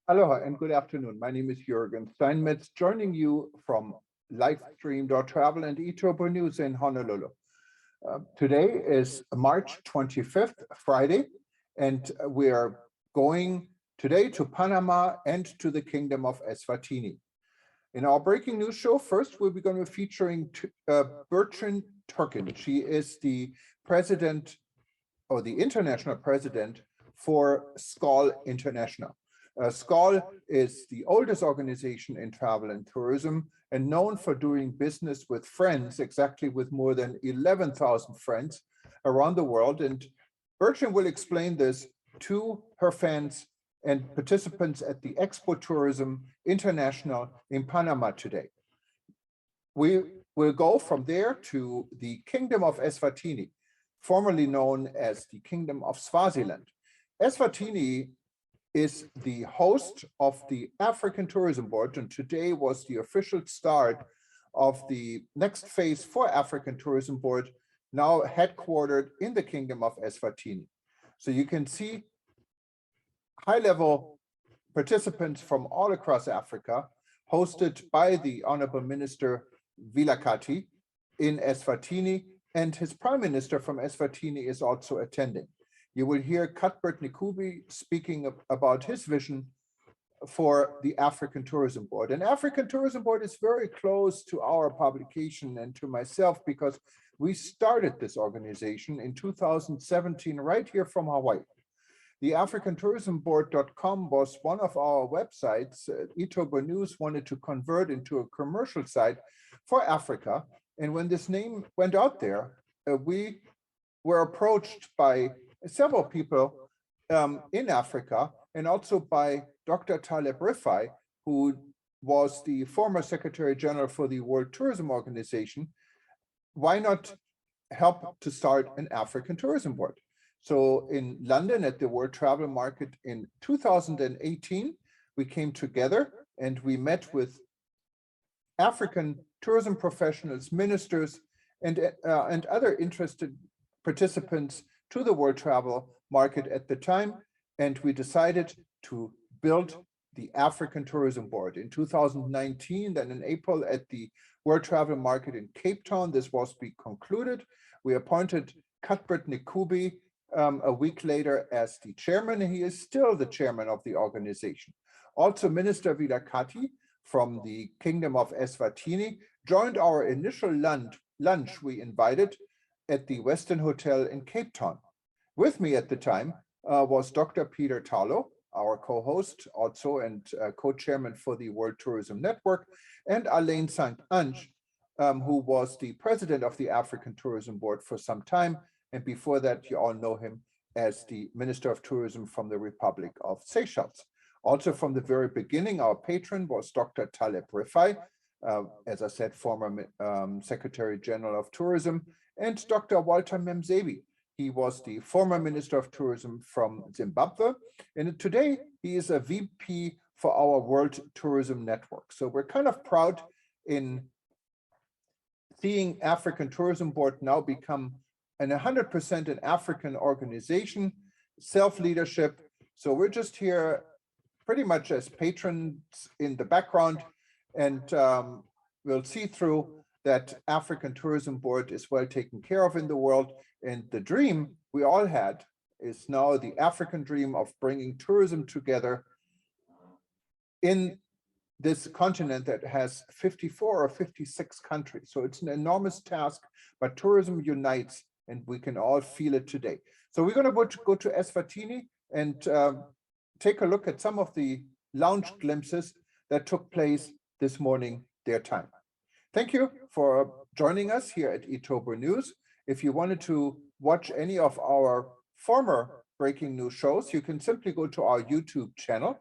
Aloha and good afternoon. My name is Juergen Steinmetz, joining you from livestream.travel and eTurboNews in Honolulu. Today is March 25th, Friday, and we are going today to Panama and to the Kingdom of Eswatini. In our breaking news show, first we'll be going to be featuring Burcin Turkkan. She is the president or the international president for SKAL International. SKAL is the oldest organization in travel and tourism and known for doing business with friends, exactly with more than 11,000 friends around the world. And Burcin will explain this to her fans and participants at the Expo Tourism International in Panama today. We will go from there to the Kingdom of Eswatini, formerly known as the Kingdom of Swaziland. Eswatini is the host of the African Tourism Board, and today was the official start of the next phase for African Tourism Board, now headquartered in the Kingdom of Eswatini. So you can see high-level participants from all across Africa, hosted by the Honorable Minister Vilakati in Eswatini, and his Prime Minister from Eswatini is also attending. You will hear Cuthbert Nkubi speaking about his vision for the African Tourism Board. And African Tourism Board is very close to our publication and to myself because we started this organization in 2017 right here from Hawaii. The AfricanTourismBoard.com was one of our websites. eTurboNews wanted to convert into a commercial site for Africa. And when this name went out there, we were approached by several people in Africa and also by Dr. Taleb Rifai, who was the former Secretary General for the World Tourism Organization. Why not help to start an African Tourism Board? So in London at the World Travel Market in 2018, we came together and we met with African tourism professionals, ministers, and other interested participants to the World Travel Market at the time. And we decided to build the African Tourism Board in 2019. Then in April at the World Travel Market in Cape Town, this was be concluded. We appointed Cuthbert Nkubi a week later as the chairman, and he is still the chairman of the organization. Also, Minister Vilakati from the Kingdom of Eswatini joined our initial lunch we invited at the Westin Hotel in Cape Town. With me at the time was Dr. Peter Talo, our co-host also and co-chairman for the World Tourism Network, and Alain Saint-Ange, who was the president of the African Tourism Board for some time. And before that, you all know him as the Minister of Tourism from the Republic of Seychelles. Also from the very beginning, our patron was Dr. Taleb Rifai, as I said, former Secretary General of Tourism, and Dr. Walter Memzebi. He was the former Minister of Tourism from Zimbabwe. And today he is a VP for our World Tourism Network. So we're kind of proud in seeing African Tourism Board now become an 100% an African organization, self-leadership. So we're just here pretty much as patrons in the background, and we'll see through that African Tourism Board is well taken care of in the world. And the dream we all had is now the African dream of bringing tourism together in this continent that has 54 or 56 countries. So it's an enormous task, but tourism unites and we can all feel it today. So we're going to go to Eswatini and take a look at some of the lounge glimpses that took place this morning, their time. Thank you for joining us here at eTurboNews. If you wanted to watch any of our former breaking news shows, you can simply go to our YouTube channel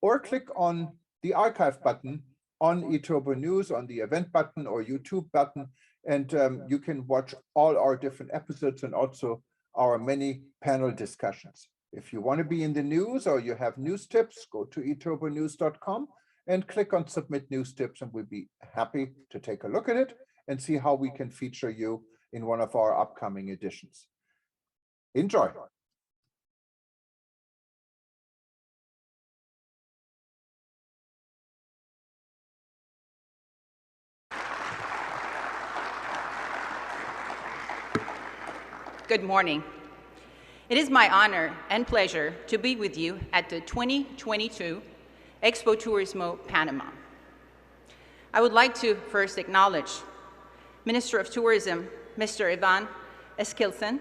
or click on the archive button on eTurboNews, on the event button or YouTube button, and you can watch all our different episodes and also our many panel discussions. If you want to be in the news or you have news tips, go to eTurboNews.com and click on Submit News Tips, and we'll be happy to take a look at it and see how we can feature you in one of our upcoming editions. Enjoy. Good morning. It is my honor and pleasure to be with you at the 2022 Expo Turismo Panama. I would like to first acknowledge Minister of Tourism, Mr. Ivan Eskilsen,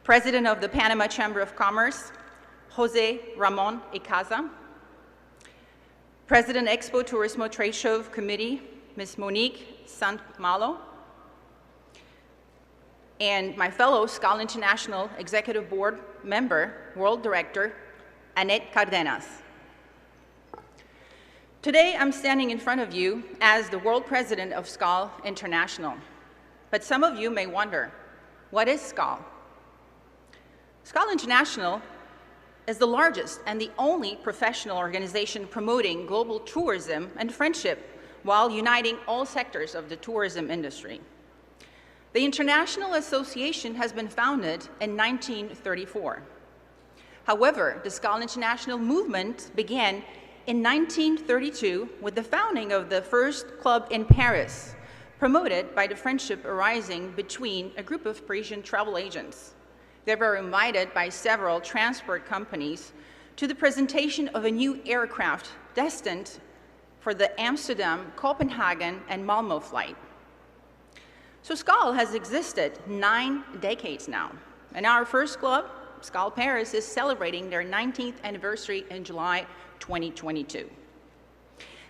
President of the Panama Chamber of Commerce, Jose Ramon Icaza, President Expo Turismo Trade Show Committee, Ms. Monique Sant-Malo, and my fellow SKAL International Executive Board member, World Director, Annette Cardenas. Today, I'm standing in front of you as the World President of SKAL International. But some of you may wonder, what is SKAL? SKAL International is the largest and the only professional organization promoting global tourism and friendship while uniting all sectors of the tourism industry. The International Association has been founded in 1934. However, the SKAL International movement began in 1932 with the founding of the first club in Paris, promoted by the friendship arising between a group of Parisian travel agents. They were invited by several transport companies to the presentation of a new aircraft destined for the Amsterdam, Copenhagen, and Malmö flight. So SKAL has existed 9 decades now, and our first club, SKAL Paris, is celebrating their 19th anniversary in July 2022.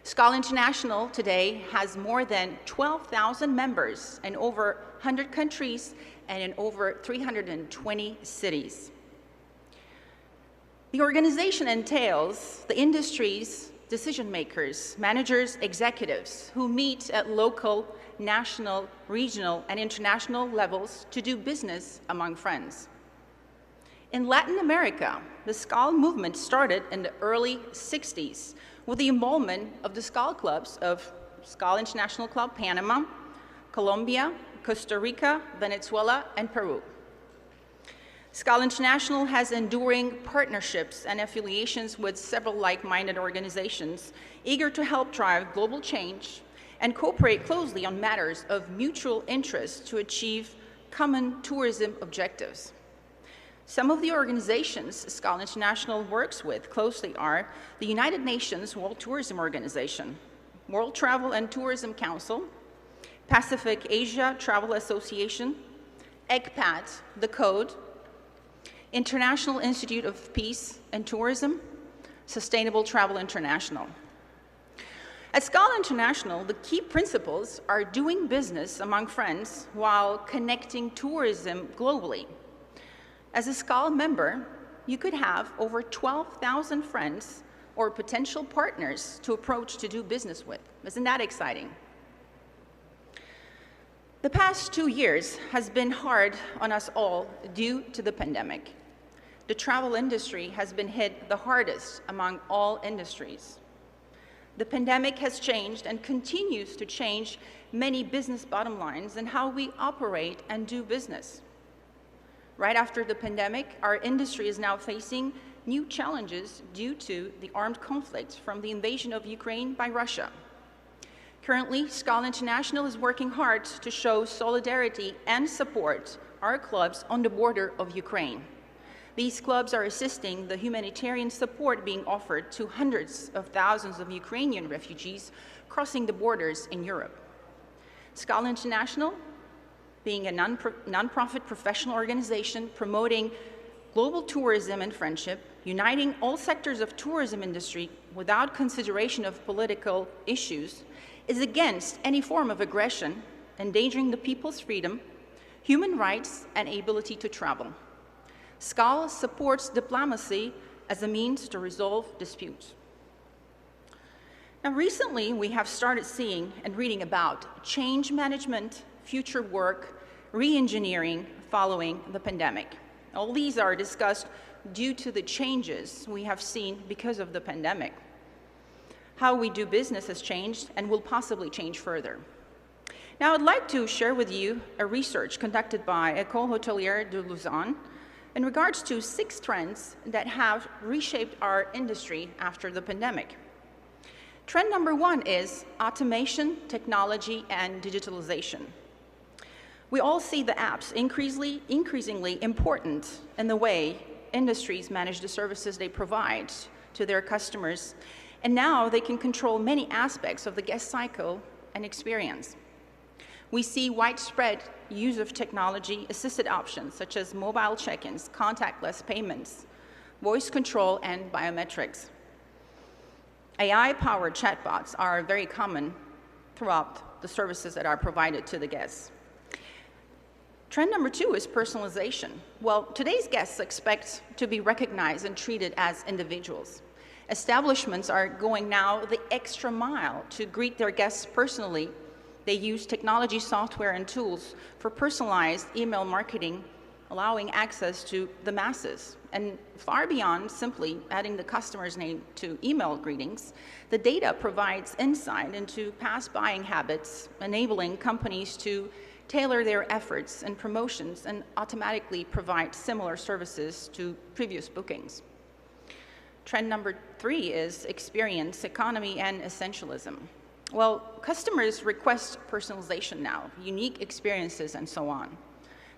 SKAL International today has more than 12,000 members in over 100 countries and in over 320 cities. The organization entails the industry's decision makers, managers, executives who meet at local, national, regional, and international levels to do business among friends. In Latin America, the SKAL movement started in the early 60s with the involvement of the SKAL clubs of SKAL International Club Panama, Colombia, Costa Rica, Venezuela, and Peru. SKAL International has enduring partnerships and affiliations with several like-minded organizations eager to help drive global change and cooperate closely on matters of mutual interest to achieve common tourism objectives. Some of the organizations SKAL International works with closely are the United Nations World Tourism Organization, World Travel and Tourism Council, Pacific Asia Travel Association, ECPAT, The Code, International Institute of Peace and Tourism, Sustainable Travel International. At SKAL International, the key principles are doing business among friends while connecting tourism globally. As a SKAL member, you could have over 12,000 friends or potential partners to approach to do business with. Isn't that exciting? The past 2 years has been hard on us all due to the pandemic. The travel industry has been hit the hardest among all industries. The pandemic has changed and continues to change many business bottom lines and how we operate and do business. Right after the pandemic, our industry is now facing new challenges due to the armed conflict from the invasion of Ukraine by Russia. Currently, SKAL International is working hard to show solidarity and support our clubs on the border of Ukraine. These clubs are assisting the humanitarian support being offered to hundreds of thousands of Ukrainian refugees crossing the borders in Europe. SKAL International, being a non-profit professional organization promoting global tourism and friendship, uniting all sectors of tourism industry without consideration of political issues, is against any form of aggression endangering the people's freedom, human rights, and ability to travel. SKAL supports diplomacy as a means to resolve disputes. Now, recently, we have started seeing and reading about change management, future work, re-engineering following the pandemic. All these are discussed due to the changes we have seen because of the pandemic. How we do business has changed and will possibly change further. Now, I'd like to share with you a research conducted by École Hôtelière de Lausanne in regards to 6 trends that have reshaped our industry after the pandemic. Trend number 1 is automation, technology, and digitalization. We all see the apps increasingly important in the way industries manage the services they provide to their customers, and now they can control many aspects of the guest cycle and experience. We see widespread use of technology-assisted options such as mobile check-ins, contactless payments, voice control, and biometrics. AI-powered chatbots are very common throughout the services that are provided to the guests. Trend number 2 is personalization. Well, today's guests expect to be recognized and treated as individuals. Establishments are going now the extra mile to greet their guests personally. They use technology software and tools for personalized email marketing, allowing access to the masses. And far beyond simply adding the customer's name to email greetings, the data provides insight into past buying habits, enabling companies to tailor their efforts and promotions and automatically provide similar services to previous bookings. Trend number 3 is experience economy and essentialism. Well, customers request personalization now, unique experiences, and so on.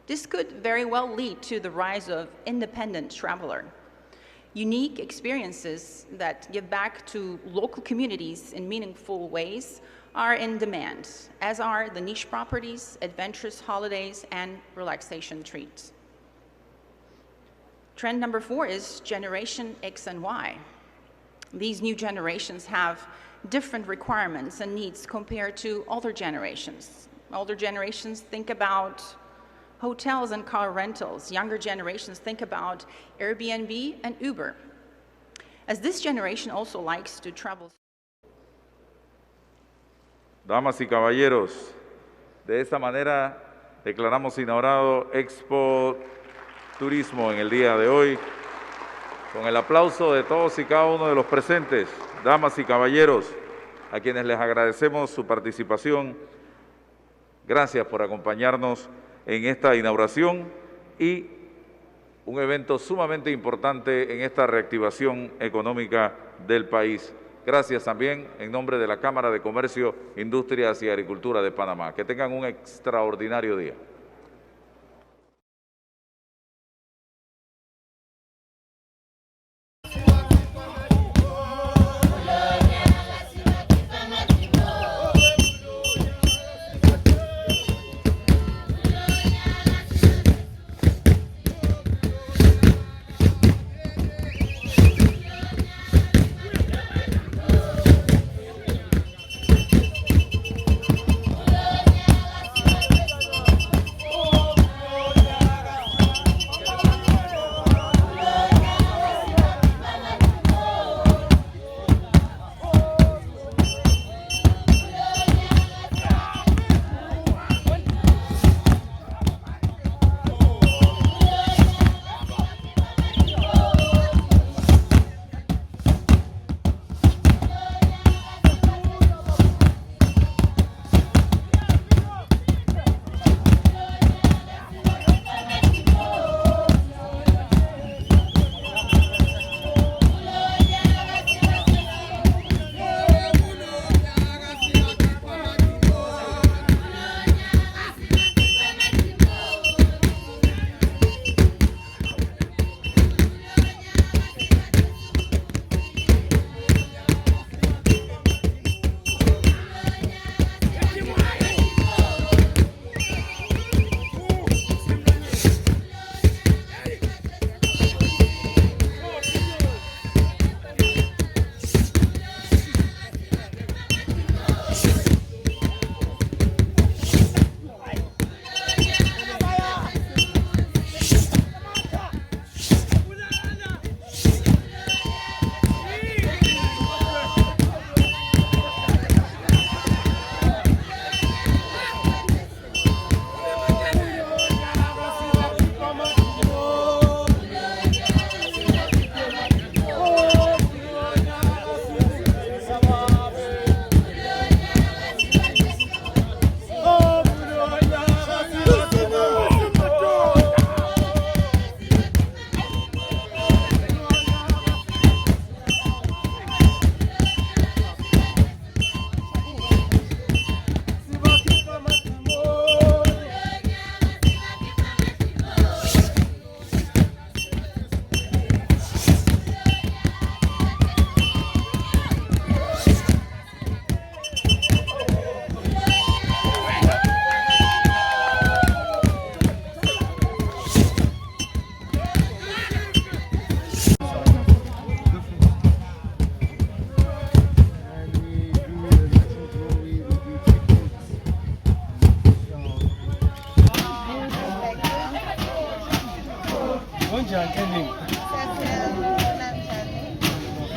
This could very well lead to the rise of independent traveler. Unique experiences that give back to local communities in meaningful ways are in demand, as are the niche properties, adventurous holidays, and relaxation treats. Trend number 4 is Generation X and Y. These new generations have different requirements and needs compared to older generations. Older generations think about hotels and car rentals. Younger generations think about Airbnb and Uber. As this generation also likes to travel. Damas y caballeros, de esta manera declaramos inaugurado Expo Turismo en el día de hoy, con el aplauso de todos y cada uno de los presentes, damas y caballeros, a quienes les agradecemos su participación. Gracias por acompañarnos en esta inauguración y un evento sumamente importante en esta reactivación económica del país. Gracias también en nombre de la Cámara de Comercio, Industrias y Agricultura de Panamá. Que tengan un extraordinario día.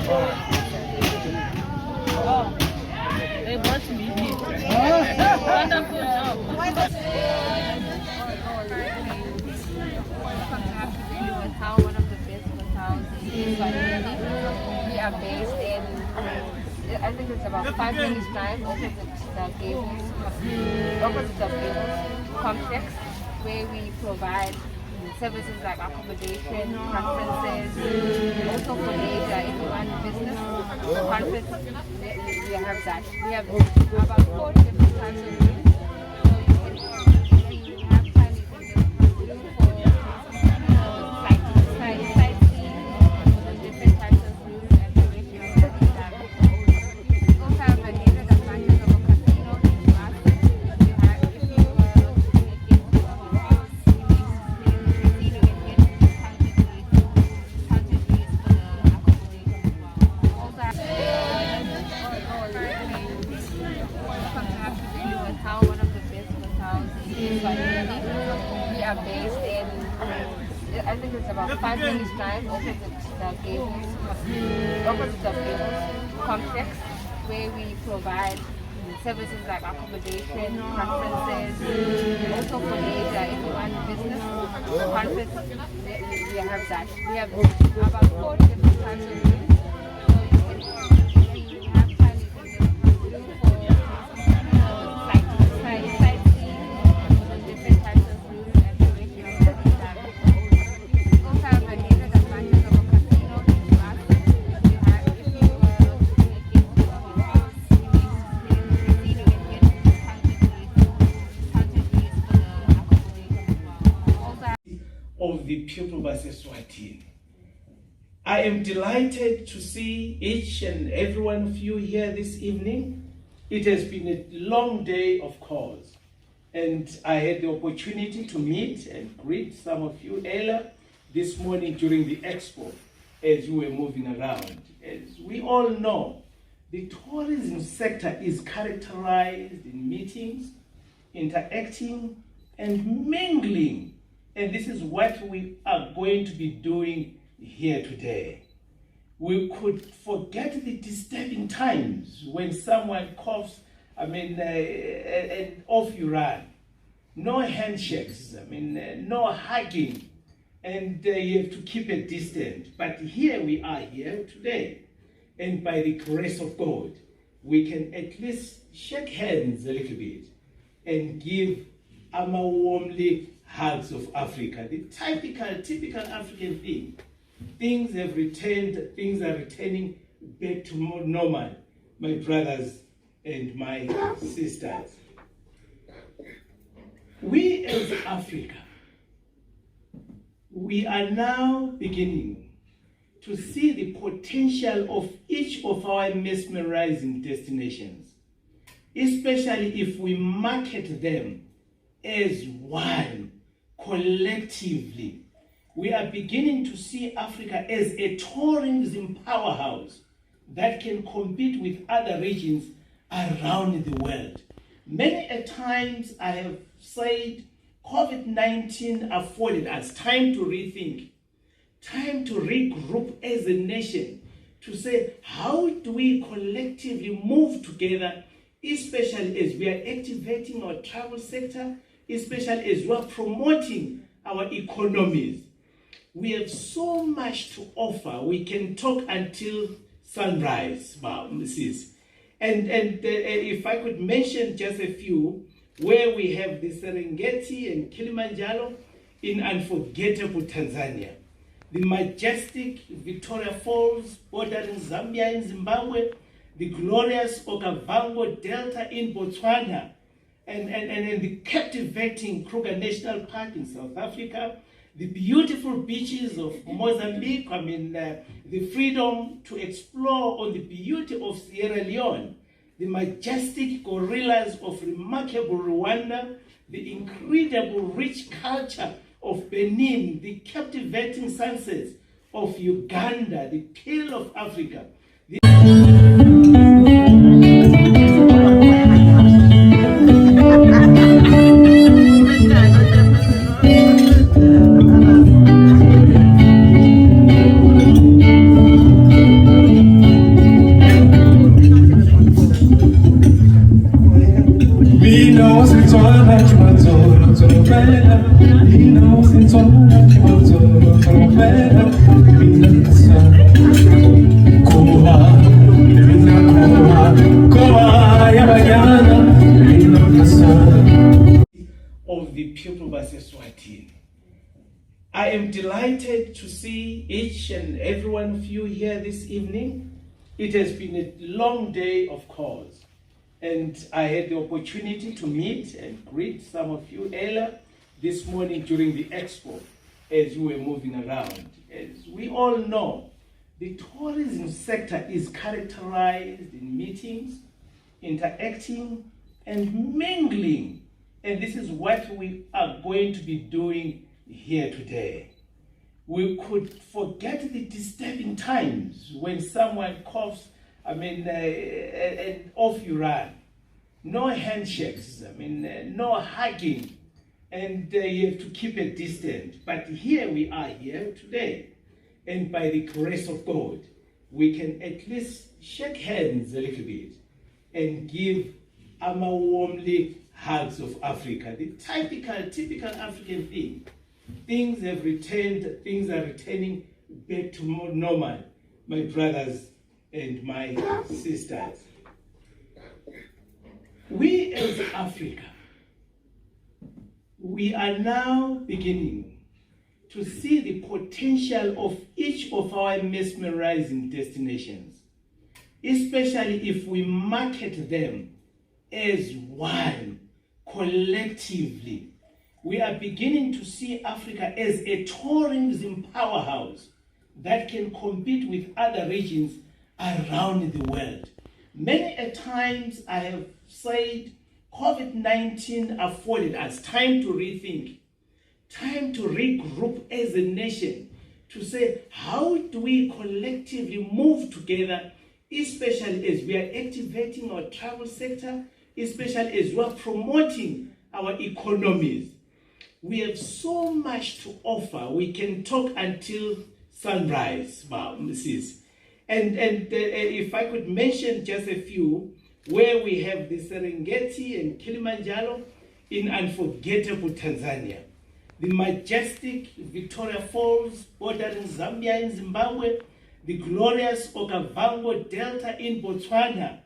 They want me. Wonderful job. One of the best hotels in Eswatini. We are based in, I think it's about 5 minutes drive opposite the Gables complex, where we provide services like accommodation, conferences, also for leisure. If you run business, conference, we have that. We have about 4 different types of rooms. So you have time you can just look for sightseeing, different types of rooms and the restaurants that we have. We also have an added advantage of a casino to us. You have, if you get to our house, you can get counted rates for the accommodation as well. Also have one of the best hotels in Eswatini. We are based in, I think it's about 5 minutes drive opposite the Gables complex, where we provide services like accommodation, conferences, also for leisure. If you run business, conference, we have that. We have about 4 different types of rooms. So you have time you can just look for sightseeing, different types of rooms and the restaurants that we have. We also have an added advantage of a casino to us. You have, if you get to our house, you can get counted rates for the accommodation as well. Also of the people of Eswatini. I am delighted to see each and every one of you here this evening. It has been a long day, of course, and I had the opportunity to meet and greet some of you earlier this morning during the expo as we were moving around. As we all know, the tourism sector is characterized in meetings, interacting, and mingling. And this is what we are going to be doing here today. We could forget the disturbing times when someone coughs, and off you run. No handshakes, no hugging, and you have to keep a distance. But here we are here today, and by the grace of God, we can at least shake hands a little bit and give Ama warmly hugs of Africa, the typical African thing. Things have returned, things are returning back to more normal, my brothers and my sisters. We as Africa, we are now beginning to see the potential of each of our mesmerizing destinations, especially if we market them as one, collectively. We are beginning to see Africa as a tourism powerhouse that can compete with other regions around the world. Many a times I have said COVID-19 afforded us time to rethink, time to regroup as a nation, to say, how do we collectively move together, especially as we are activating our travel sector, especially as we are promoting our economies. We have so much to offer. We can talk until sunrise, Mrs. And if I could mention just a few, where we have the Serengeti and Kilimanjaro in unforgettable Tanzania, the majestic Victoria Falls bordering Zambia and Zimbabwe, the glorious Okavango Delta in Botswana, and the captivating Kruger National Park in South Africa, the beautiful beaches of Mozambique, the freedom to explore on the beauty of Sierra Leone, the majestic gorillas of remarkable Rwanda, the incredible rich culture of Benin, the captivating sunsets of Uganda, the Pearl of Africa. Of the people of Eswatini. I am delighted to see each and every one of you here this evening. It has been a long day, of course, and I had the opportunity to meet and greet some of you earlier this morning during the expo as you were moving around. As we all know, the tourism sector is characterized in meetings, interacting, and mingling. And this is what we are going to be doing here today. We could forget the disturbing times when someone coughs, and off you run. No handshakes, no hugging, and you have to keep a distance. But here we are here today. And by the grace of God, we can at least shake hands a little bit and give Ama warmly hugs of Africa, the typical African thing. Things have returned, things are returning back to more normal, my brothers and my sisters. We as Africa, we are now beginning to see the potential of each of our mesmerizing destinations, especially if we market them as one, collectively. We are beginning to see Africa as a tourism powerhouse that can compete with other regions around the world. Many a times I have said COVID-19 afforded us time to rethink, time to regroup as a nation, to say, how do we collectively move together, especially as we are activating our travel sector, especially as we are promoting our economies. We have so much to offer. We can talk until sunrise, sis. And if I could mention just a few, where we have the Serengeti and Kilimanjaro in unforgettable Tanzania, the majestic Victoria Falls bordering Zambia and Zimbabwe, the glorious Okavango Delta in Botswana,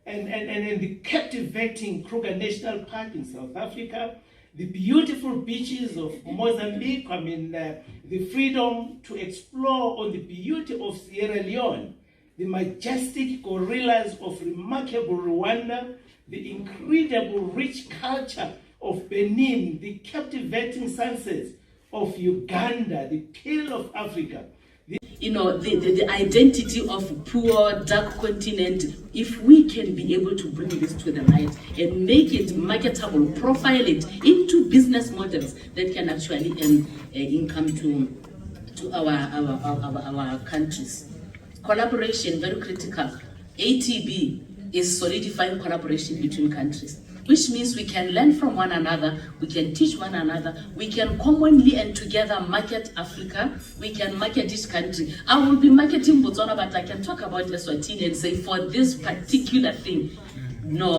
and the captivating Kruger National Park in South Africa, the beautiful beaches of Mozambique, the freedom to explore on the beauty of Sierra Leone, the majestic gorillas of remarkable Rwanda, the incredible rich culture of Benin, the captivating sunsets of Uganda, the Pearl of Africa. The identity of poor, dark continent, if we can be able to bring this to the light and make it marketable, profile it into business models that can actually earn income to our countries. Collaboration, very critical. ATB is solidifying collaboration between countries, which means we can learn from one another, we can teach one another, we can commonly and together market Africa, we can market each country. I will be marketing Botswana, but I can talk about Eswatini and say, for this particular thing, no.